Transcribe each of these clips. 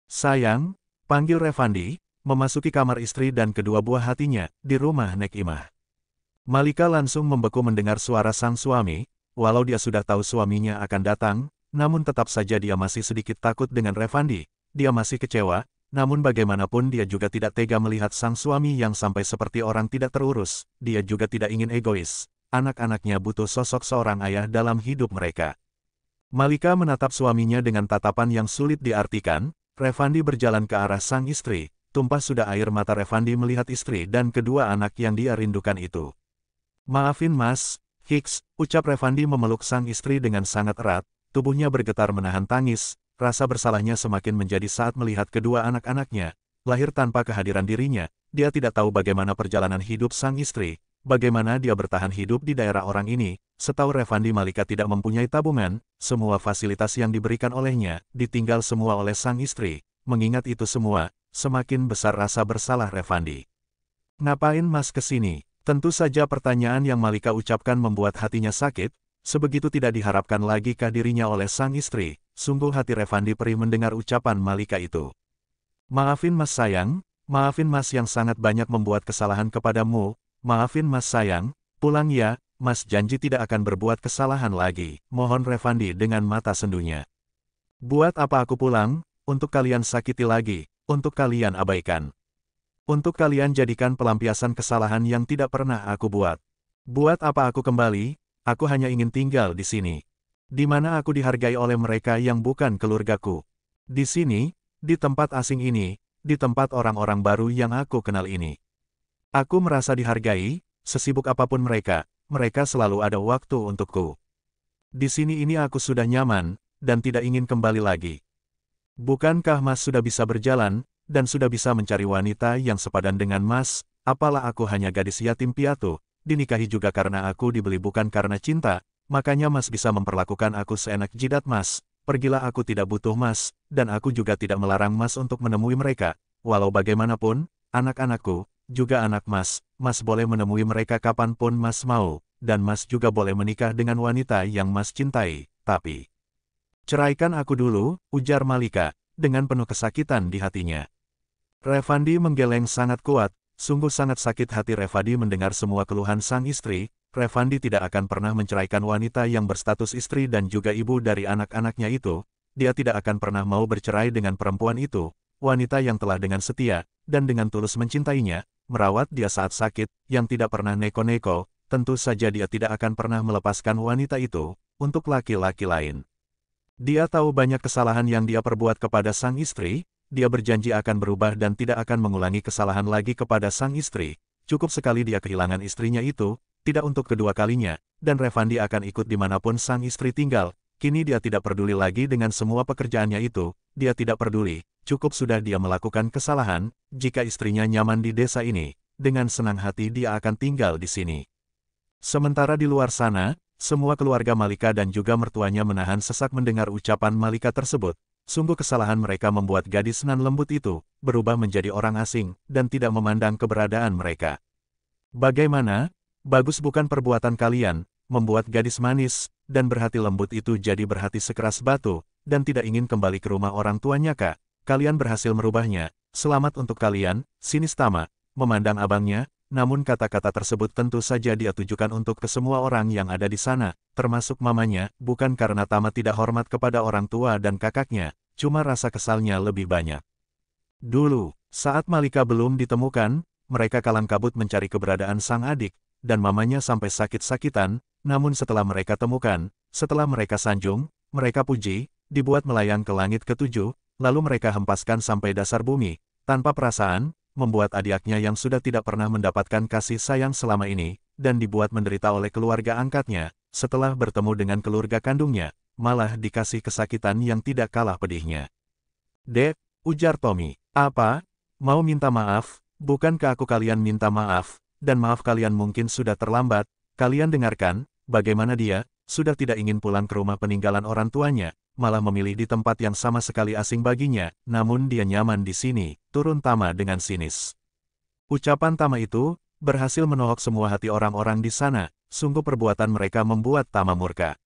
Sayang, panggil Revandi, memasuki kamar istri dan kedua buah hatinya, di rumah Nek Imah. Malika langsung membeku mendengar suara sang suami, walau dia sudah tahu suaminya akan datang, namun tetap saja dia masih sedikit takut dengan Revandi. Dia masih kecewa, namun bagaimanapun dia juga tidak tega melihat sang suami yang sampai seperti orang tidak terurus. Dia juga tidak ingin egois. Anak-anaknya butuh sosok seorang ayah dalam hidup mereka. Malika menatap suaminya dengan tatapan yang sulit diartikan. Revandi berjalan ke arah sang istri. Tumpah sudah air mata Revandi melihat istri dan kedua anak yang dia rindukan itu. "Maafin Mas, Hicks," ucap Revandi memeluk sang istri dengan sangat erat, tubuhnya bergetar menahan tangis, rasa bersalahnya semakin menjadi saat melihat kedua anak-anaknya, lahir tanpa kehadiran dirinya, dia tidak tahu bagaimana perjalanan hidup sang istri, bagaimana dia bertahan hidup di daerah orang ini, setahu Revandi Malika tidak mempunyai tabungan, semua fasilitas yang diberikan olehnya, ditinggal semua oleh sang istri, mengingat itu semua, semakin besar rasa bersalah Revandi. "Ngapain Mas kesini?" Tentu saja pertanyaan yang Malika ucapkan membuat hatinya sakit, sebegitu tidak diharapkan lagi kehadirannya oleh sang istri, sungguh hati Revandi perih mendengar ucapan Malika itu. "Maafin Mas sayang, maafin Mas yang sangat banyak membuat kesalahan kepadamu, maafin Mas sayang, pulang ya, Mas janji tidak akan berbuat kesalahan lagi," mohon Revandi dengan mata sendunya. "Buat apa aku pulang, untuk kalian sakiti lagi, untuk kalian abaikan. Untuk kalian jadikan pelampiasan kesalahan yang tidak pernah aku buat. Buat apa aku kembali, aku hanya ingin tinggal di sini. Di mana aku dihargai oleh mereka yang bukan keluargaku. Di sini, di tempat asing ini, di tempat orang-orang baru yang aku kenal ini. Aku merasa dihargai, sesibuk apapun mereka selalu ada waktu untukku. Di sini ini aku sudah nyaman, dan tidak ingin kembali lagi. Bukankah Mas sudah bisa berjalan, dan sudah bisa mencari wanita yang sepadan dengan Mas, apalah aku hanya gadis yatim piatu, dinikahi juga karena aku dibeli bukan karena cinta, makanya Mas bisa memperlakukan aku seenak jidat Mas, pergilah aku tidak butuh Mas, dan aku juga tidak melarang Mas untuk menemui mereka, walau bagaimanapun, anak-anakku, juga anak Mas, Mas boleh menemui mereka kapanpun Mas mau, dan Mas juga boleh menikah dengan wanita yang Mas cintai, tapi ceraikan aku dulu, ujar Malika, dengan penuh kesakitan di hatinya. Revandi menggeleng sangat kuat, sungguh sangat sakit hati Revandi mendengar semua keluhan sang istri. Revandi tidak akan pernah menceraikan wanita yang berstatus istri dan juga ibu dari anak-anaknya itu. Dia tidak akan pernah mau bercerai dengan perempuan itu, wanita yang telah dengan setia, dan dengan tulus mencintainya, merawat dia saat sakit, yang tidak pernah neko-neko, tentu saja dia tidak akan pernah melepaskan wanita itu, untuk laki-laki lain. Dia tahu banyak kesalahan yang dia perbuat kepada sang istri. Dia berjanji akan berubah dan tidak akan mengulangi kesalahan lagi kepada sang istri. Cukup sekali dia kehilangan istrinya itu, tidak untuk kedua kalinya, dan Revandi akan ikut dimanapun sang istri tinggal. Kini dia tidak peduli lagi dengan semua pekerjaannya itu, dia tidak peduli, cukup sudah dia melakukan kesalahan, jika istrinya nyaman di desa ini, dengan senang hati dia akan tinggal di sini. Sementara di luar sana, semua keluarga Malika dan juga mertuanya menahan sesak mendengar ucapan Malika tersebut. Sungguh kesalahan mereka membuat gadis nan lembut itu berubah menjadi orang asing dan tidak memandang keberadaan mereka. "Bagaimana? Bagus bukan perbuatan kalian, membuat gadis manis dan berhati lembut itu jadi berhati sekeras batu dan tidak ingin kembali ke rumah orang tuanya kah? Kalian berhasil merubahnya, selamat untuk kalian," sinis Tama, memandang abangnya, namun kata-kata tersebut tentu saja dia tujukan untuk ke semua orang yang ada di sana, termasuk mamanya, bukan karena Tama tidak hormat kepada orang tua dan kakaknya, cuma rasa kesalnya lebih banyak. Dulu, saat Malika belum ditemukan, mereka kalang kabut mencari keberadaan sang adik, dan mamanya sampai sakit-sakitan, namun setelah mereka temukan, setelah mereka sanjung, mereka puji, dibuat melayang ke langit ketujuh, lalu mereka hempaskan sampai dasar bumi, tanpa perasaan, membuat adiknya yang sudah tidak pernah mendapatkan kasih sayang selama ini, dan dibuat menderita oleh keluarga angkatnya, setelah bertemu dengan keluarga kandungnya, malah dikasih kesakitan yang tidak kalah pedihnya. "Dek," ujar Tommy, "apa? Mau minta maaf? Bukankah aku kalian minta maaf, dan maaf kalian mungkin sudah terlambat, kalian dengarkan, bagaimana dia, sudah tidak ingin pulang ke rumah peninggalan orang tuanya, malah memilih di tempat yang sama sekali asing baginya, namun dia nyaman di sini," turun Tama dengan sinis. Ucapan Tama itu berhasil menohok semua hati orang-orang di sana, sungguh perbuatan mereka membuat Tama murka.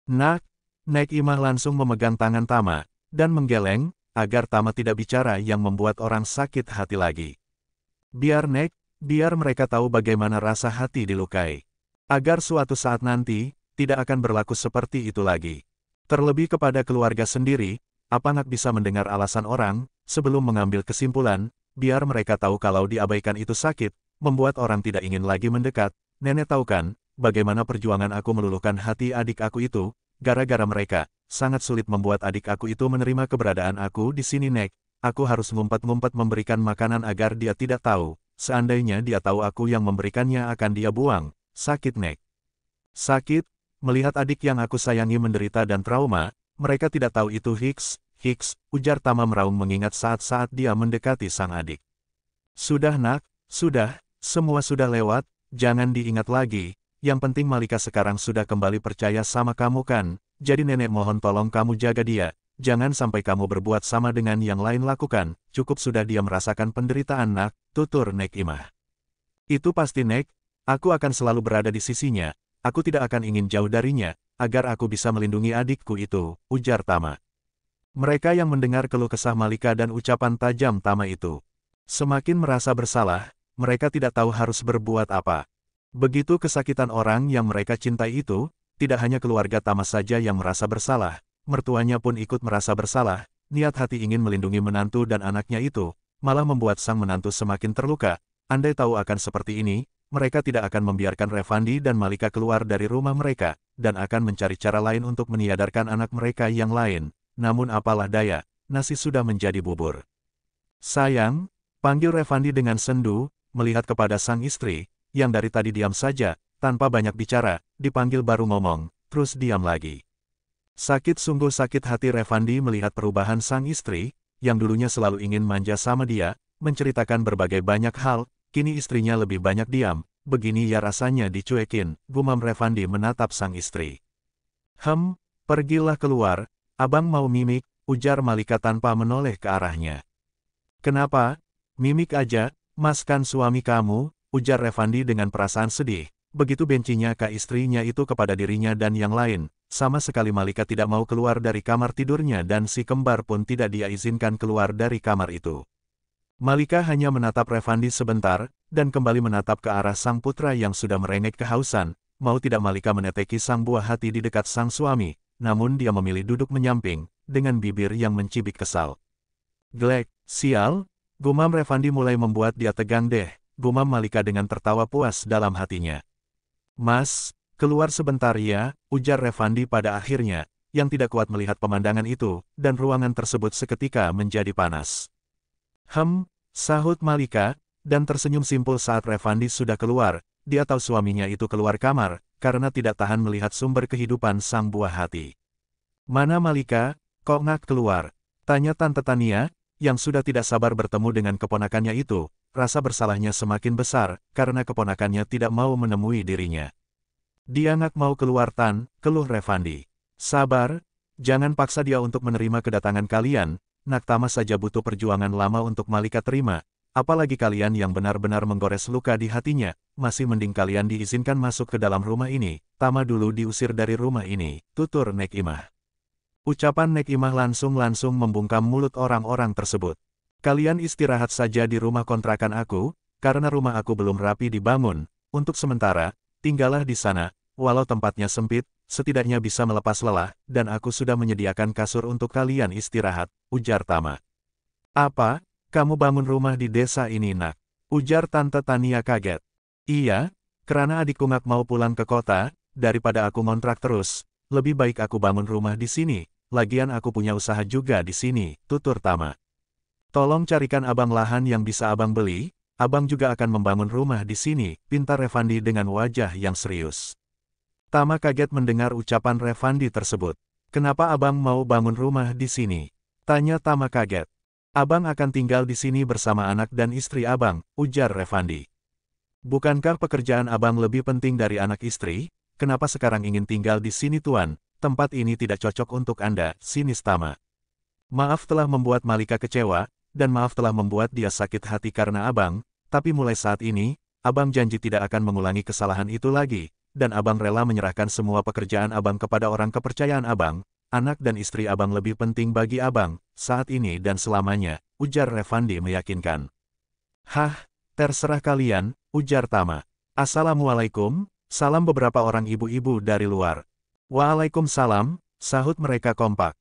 "Nak," Nek Imah langsung memegang tangan Tama, dan menggeleng, agar Tama tidak bicara yang membuat orang sakit hati lagi. Biar Nek, biar mereka tahu bagaimana rasa hati dilukai. Agar suatu saat nanti, tidak akan berlaku seperti itu lagi. Terlebih kepada keluarga sendiri, apa Nak bisa mendengar alasan orang, sebelum mengambil kesimpulan, biar mereka tahu kalau diabaikan itu sakit, membuat orang tidak ingin lagi mendekat. Nenek tahu kan, bagaimana perjuangan aku meluluhkan hati adik aku itu, gara-gara mereka, sangat sulit membuat adik aku itu menerima keberadaan aku di sini Nek. Aku harus ngumpet-ngumpet memberikan makanan agar dia tidak tahu. Seandainya dia tahu aku yang memberikannya akan dia buang. Sakit Nek. Sakit, melihat adik yang aku sayangi menderita dan trauma, mereka tidak tahu itu Hicks, ujar Tama meraung mengingat saat-saat dia mendekati sang adik. Sudah Nak, sudah, semua sudah lewat, jangan diingat lagi, yang penting Malika sekarang sudah kembali percaya sama kamu kan, jadi nenek mohon tolong kamu jaga dia, jangan sampai kamu berbuat sama dengan yang lain lakukan, cukup sudah dia merasakan penderitaan Nak, tutur Nek Imah. Itu pasti Nek, aku akan selalu berada di sisinya, aku tidak akan ingin jauh darinya, agar aku bisa melindungi adikku itu, ujar Tama. Mereka yang mendengar keluh kesah Malika dan ucapan tajam Tama itu, semakin merasa bersalah, mereka tidak tahu harus berbuat apa. Begitu kesakitan orang yang mereka cintai itu, tidak hanya keluarga Tama saja yang merasa bersalah, mertuanya pun ikut merasa bersalah, niat hati ingin melindungi menantu dan anaknya itu, malah membuat sang menantu semakin terluka. Andai tahu akan seperti ini, mereka tidak akan membiarkan Revandi dan Malika keluar dari rumah mereka, dan akan mencari cara lain untuk meniadarkan anak mereka yang lain. Namun apalah daya, nasi sudah menjadi bubur. Sayang, panggil Revandi dengan sendu, melihat kepada sang istri, yang dari tadi diam saja, tanpa banyak bicara, dipanggil baru ngomong, terus diam lagi. Sakit sungguh sakit hati Revandi melihat perubahan sang istri, yang dulunya selalu ingin manja sama dia, menceritakan berbagai banyak hal, kini istrinya lebih banyak diam, begini ya rasanya dicuekin, gumam Revandi menatap sang istri. Pergilah keluar, abang mau mimik, ujar Malika tanpa menoleh ke arahnya. Kenapa? Mimik aja, mas kan suami kamu, ujar Revandi dengan perasaan sedih, begitu bencinya ke istrinya itu kepada dirinya dan yang lain. Sama sekali Malika tidak mau keluar dari kamar tidurnya dan si kembar pun tidak dia izinkan keluar dari kamar itu. Malika hanya menatap Revandi sebentar, dan kembali menatap ke arah sang putra yang sudah merengek kehausan. Mau tidak Malika meneteki sang buah hati di dekat sang suami, namun dia memilih duduk menyamping, dengan bibir yang mencibik kesal. Glek, sial, gumam Revandi mulai membuat dia tegang deh, gumam Malika dengan tertawa puas dalam hatinya. Mas, keluar sebentar ya, ujar Revandi pada akhirnya, yang tidak kuat melihat pemandangan itu, dan ruangan tersebut seketika menjadi panas. Sahut Malika, dan tersenyum simpul saat Revandi sudah keluar, dia tahu suaminya itu keluar kamar, karena tidak tahan melihat sumber kehidupan sang buah hati. Mana Malika, kok nggak keluar? Tanya Tante Tania, yang sudah tidak sabar bertemu dengan keponakannya itu, rasa bersalahnya semakin besar, karena keponakannya tidak mau menemui dirinya. Dia nggak mau keluar Tan, keluh Revandi. Sabar, jangan paksa dia untuk menerima kedatangan kalian, Nak Tama saja butuh perjuangan lama untuk Malika terima, apalagi kalian yang benar-benar menggores luka di hatinya, masih mending kalian diizinkan masuk ke dalam rumah ini, Tama dulu diusir dari rumah ini, tutur Nek Imah. Ucapan Nek Imah langsung membungkam mulut orang-orang tersebut. Kalian istirahat saja di rumah kontrakan aku, karena rumah aku belum rapi dibangun, untuk sementara, tinggallah di sana, walau tempatnya sempit, setidaknya bisa melepas lelah, dan aku sudah menyediakan kasur untuk kalian istirahat, ujar Tama. Apa? Kamu bangun rumah di desa ini Nak? Ujar Tante Tania kaget. Iya, karena adikku nggak mau pulang ke kota, daripada aku ngontrak terus, lebih baik aku bangun rumah di sini, lagian aku punya usaha juga di sini, tutur Tama. Tolong carikan abang lahan yang bisa abang beli, abang juga akan membangun rumah di sini, pinta Revandi dengan wajah yang serius. Tama kaget mendengar ucapan Revandi tersebut. Kenapa abang mau bangun rumah di sini? Tanya Tama kaget. Abang akan tinggal di sini bersama anak dan istri abang, ujar Revandi. Bukankah pekerjaan abang lebih penting dari anak istri? Kenapa sekarang ingin tinggal di sini tuan? Tempat ini tidak cocok untuk Anda, sinis Tama. Maaf telah membuat Malika kecewa, dan maaf telah membuat dia sakit hati karena abang, tapi mulai saat ini, abang janji tidak akan mengulangi kesalahan itu lagi, dan abang rela menyerahkan semua pekerjaan abang kepada orang kepercayaan abang, anak dan istri abang lebih penting bagi abang, saat ini dan selamanya, ujar Revandi meyakinkan. Hah, terserah kalian, ujar Tama. Assalamualaikum, salam beberapa orang ibu-ibu dari luar. Waalaikumsalam, sahut mereka kompak.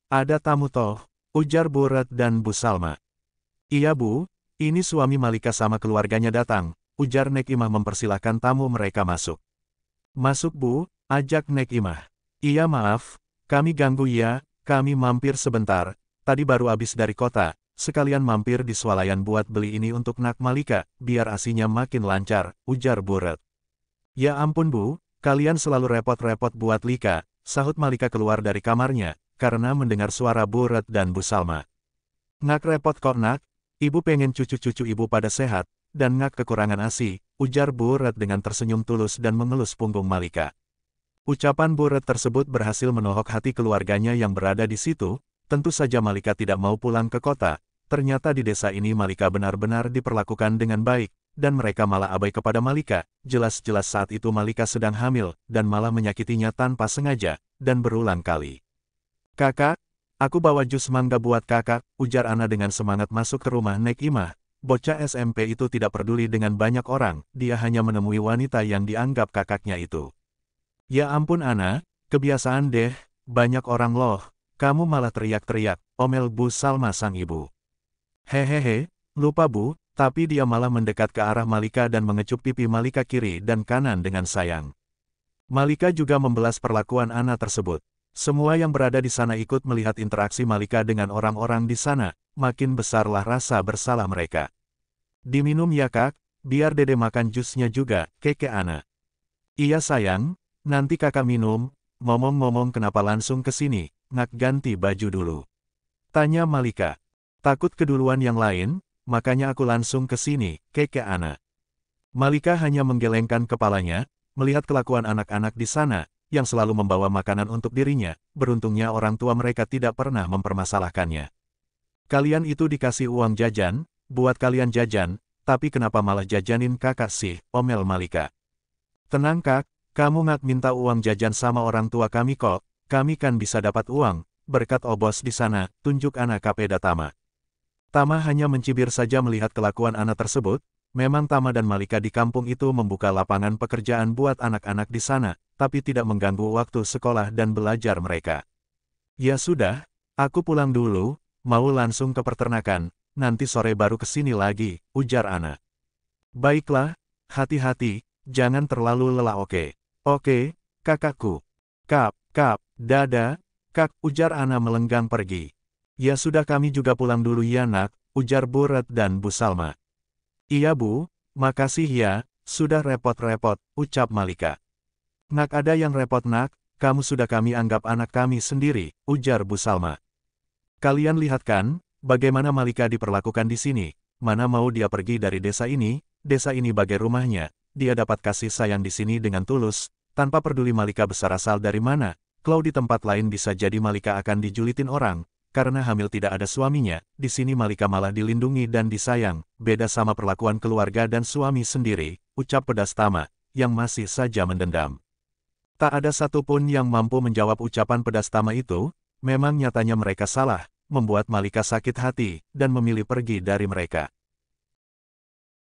Ada tamu toh, ujar Bu Red dan Bu Salma. Iya Bu, ini suami Malika sama keluarganya datang, ujar Nek Imah mempersilahkan tamu mereka masuk. Masuk Bu, ajak Nek Imah. Iya maaf, kami ganggu ya, kami mampir sebentar, tadi baru habis dari kota, sekalian mampir di swalayan buat beli ini untuk Nak Malika, biar asinya makin lancar, ujar Bu Red. Ya ampun Bu, kalian selalu repot-repot buat Lika, sahut Malika keluar dari kamarnya, karena mendengar suara Bu Red dan Bu Salma. Ngak repot kok Nak, ibu pengen cucu-cucu ibu pada sehat, dan Ngak kekurangan ASI, ujar Bu Red dengan tersenyum tulus dan mengelus punggung Malika. Ucapan Bu Red tersebut berhasil menohok hati keluarganya yang berada di situ, tentu saja Malika tidak mau pulang ke kota, ternyata di desa ini Malika benar-benar diperlakukan dengan baik, dan mereka malah abai kepada Malika, jelas-jelas saat itu Malika sedang hamil, dan malah menyakitinya tanpa sengaja, dan berulang kali. Kakak, aku bawa jus mangga buat kakak, ujar Ana dengan semangat masuk ke rumah Nek Imah. Bocah SMP itu tidak peduli dengan banyak orang, dia hanya menemui wanita yang dianggap kakaknya itu. Ya ampun Ana, kebiasaan deh, banyak orang loh, kamu malah teriak-teriak, omel Bu Salma sang ibu. Hehehe, lupa Bu, tapi dia malah mendekat ke arah Malika dan mengecup pipi Malika kiri dan kanan dengan sayang. Malika juga membelas perlakuan Ana tersebut. Semua yang berada di sana ikut melihat interaksi Malika dengan orang-orang di sana, makin besarlah rasa bersalah mereka. Diminum ya Kak, biar Dede makan jusnya juga, keke Ana. Iya sayang, nanti kakak minum, ngomong-ngomong kenapa langsung ke sini, Ngak ganti baju dulu. Tanya Malika. Takut keduluan yang lain, makanya aku langsung ke sini, keke Ana. Malika hanya menggelengkan kepalanya, melihat kelakuan anak-anak di sana, yang selalu membawa makanan untuk dirinya, beruntungnya orang tua mereka tidak pernah mempermasalahkannya. Kalian itu dikasih uang jajan, buat kalian jajan, tapi kenapa malah jajanin kakak sih, omel Malika. Tenang Kak, kamu nggak minta uang jajan sama orang tua kami kok, kami kan bisa dapat uang, berkat obos di sana, tunjuk anak Kapeda Tama. Tama hanya mencibir saja melihat kelakuan anak tersebut, memang Tama dan Malika di kampung itu membuka lapangan pekerjaan buat anak-anak di sana, tapi tidak mengganggu waktu sekolah dan belajar mereka. Ya sudah, aku pulang dulu, mau langsung ke peternakan, nanti sore baru kesini lagi, ujar Ana. Baiklah, hati-hati, jangan terlalu lelah oke. Oke, kakakku. Kap, dada, Kak, ujar Ana melenggang pergi. Ya sudah kami juga pulang dulu ya Nak, ujar Bu Red dan Bu Salma. Iya Bu, makasih ya, sudah repot-repot, ucap Malika. Nak ada yang repot Nak, kamu sudah kami anggap anak kami sendiri, ujar Bu Salma. Kalian lihat kan, bagaimana Malika diperlakukan di sini, mana mau dia pergi dari desa ini bagai rumahnya, dia dapat kasih sayang di sini dengan tulus, tanpa peduli Malika besar asal dari mana, kalau di tempat lain bisa jadi Malika akan dijulitin orang, karena hamil tidak ada suaminya, di sini Malika malah dilindungi dan disayang, beda sama perlakuan keluarga dan suami sendiri, ucap pedas Tama, yang masih saja mendendam. Tak ada satupun yang mampu menjawab ucapan pedas Tama itu, memang nyatanya mereka salah, membuat Malika sakit hati, dan memilih pergi dari mereka.